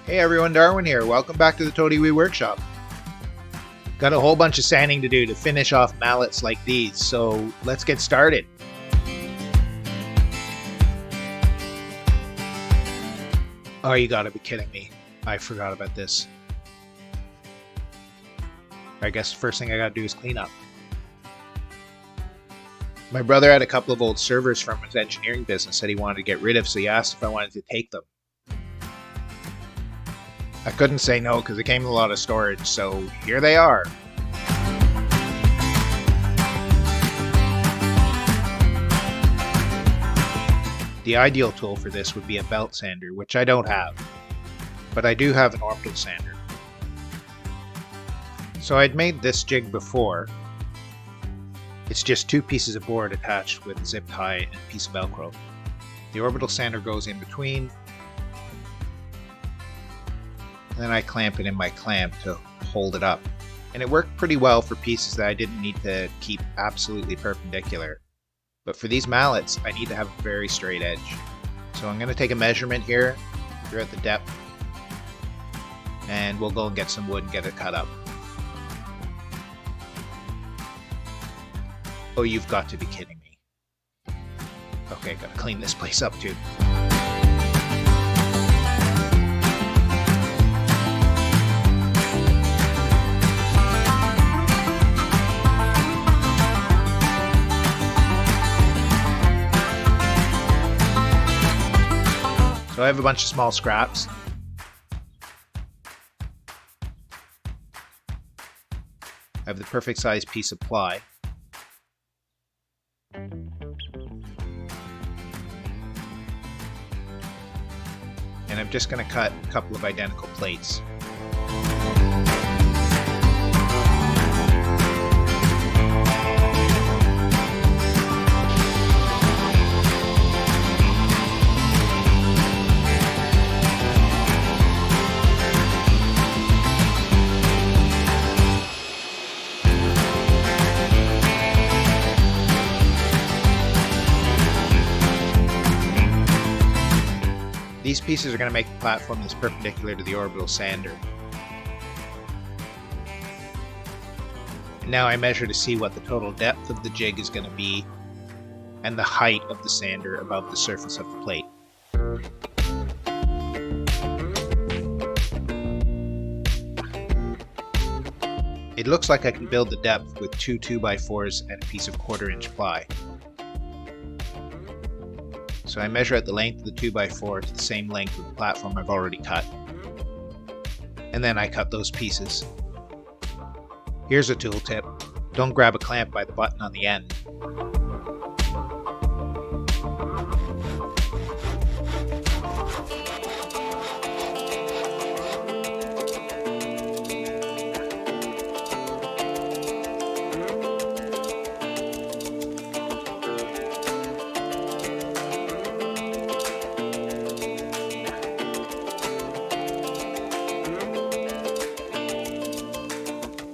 Hey everyone, Darwin here. Welcome back to the Toady Wee Workshop. Got a whole bunch of sanding to do to finish off mallets like these, so let's get started. Oh, you gotta be kidding me. I forgot about this. I guess the first thing I gotta do is clean up. My brother had a couple of old servers from his engineering business that he wanted to get rid of, so he asked if I wanted to take them. I couldn't say no because it came with a lot of storage, so here they are. The ideal tool for this would be a belt sander, which I don't have, but I do have an orbital sander. So I'd made this jig before. It's just two pieces of board attached with zip tie and a piece of Velcro. The orbital sander goes in between. Then I clamp it in my clamp to hold it up. And it worked pretty well for pieces that I didn't need to keep absolutely perpendicular. But for these mallets, I need to have a very straight edge. So I'm going to take a measurement here, figure out the depth, and we'll go and get some wood and get it cut up. Oh, you've got to be kidding me. Okay, gotta clean this place up too. So I have a bunch of small scraps. I have the perfect size piece of ply. And I'm just going to cut a couple of identical plates. These pieces are going to make the platform that's perpendicular to the orbital sander. And now I measure to see what the total depth of the jig is going to be and the height of the sander above the surface of the plate. It looks like I can build the depth with two 2x4s and a piece of 1/4 inch ply. So I measure out the length of the 2x4 to the same length of the platform I've already cut. And then I cut those pieces. Here's a tool tip. Don't grab a clamp by the button on the end.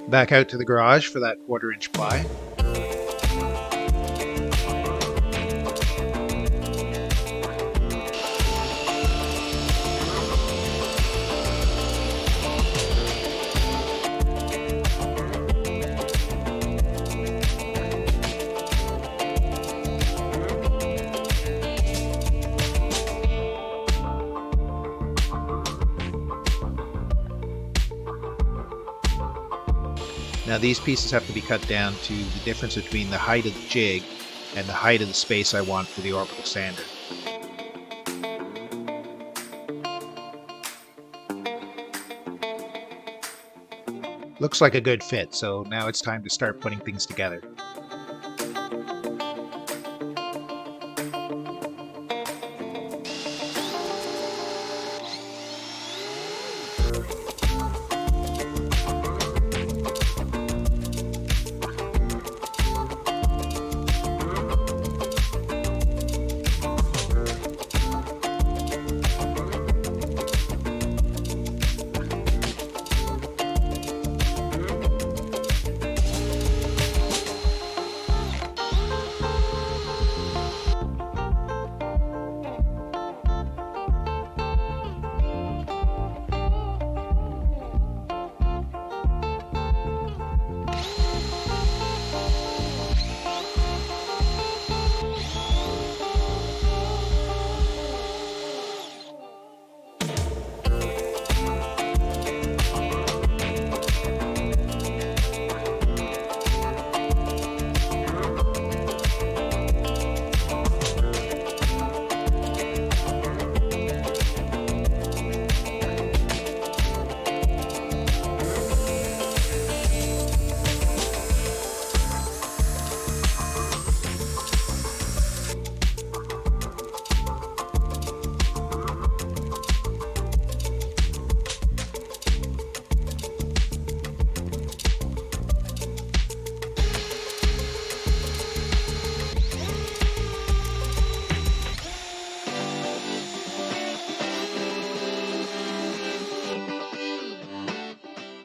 Back out to the garage for that 1/4 inch ply. Now these pieces have to be cut down to the difference between the height of the jig and the height of the space I want for the orbital sander. Looks like a good fit, so now it's time to start putting things together.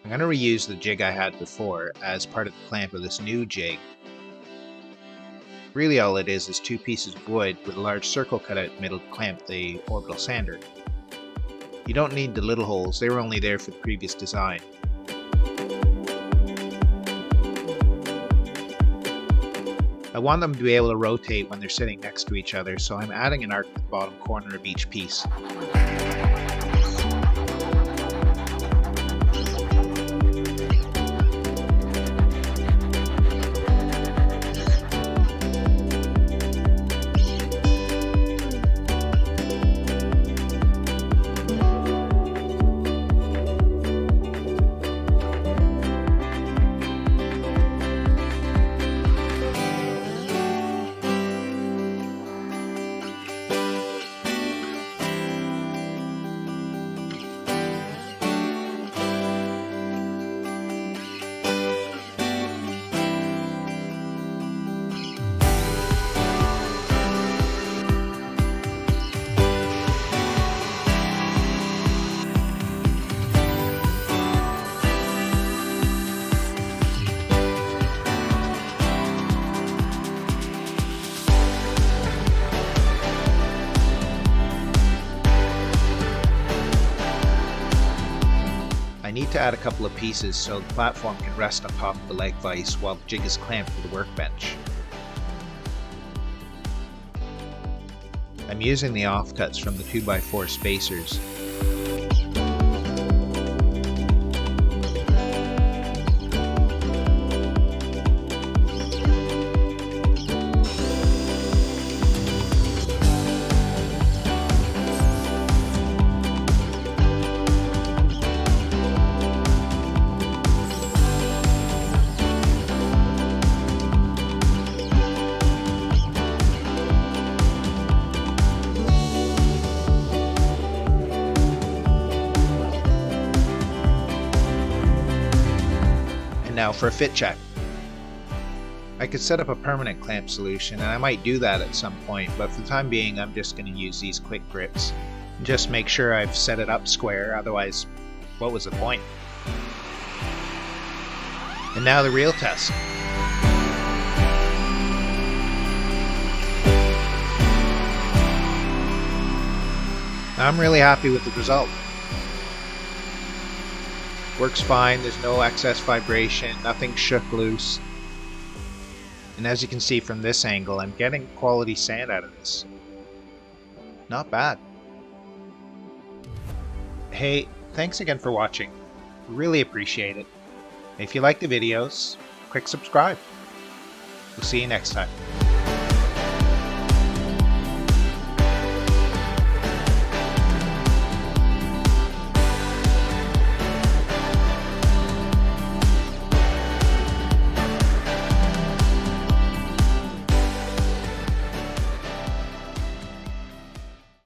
I'm going to reuse the jig I had before as part of the clamp of this new jig. Really all it is two pieces of wood with a large circle cut out in the middle to clamp the orbital sander. You don't need the little holes, they were only there for the previous design. I want them to be able to rotate when they're sitting next to each other, so I'm adding an arc to the bottom corner of each piece. I need to add a couple of pieces so the platform can rest on top of the leg vise while the jig is clamped to the workbench. I'm using the offcuts from the 2x4 spacers. Now for a fit check. I could set up a permanent clamp solution, and I might do that at some point, but for the time being I'm just going to use these quick grips. Just make sure I've set it up square, otherwise what was the point? And now the real test. I'm really happy with the result. Works fine, there's no excess vibration, nothing shook loose. And as you can see from this angle, I'm getting quality sand out of this. Not bad. Hey, thanks again for watching. Really appreciate it. If you like the videos, click subscribe. We'll see you next time.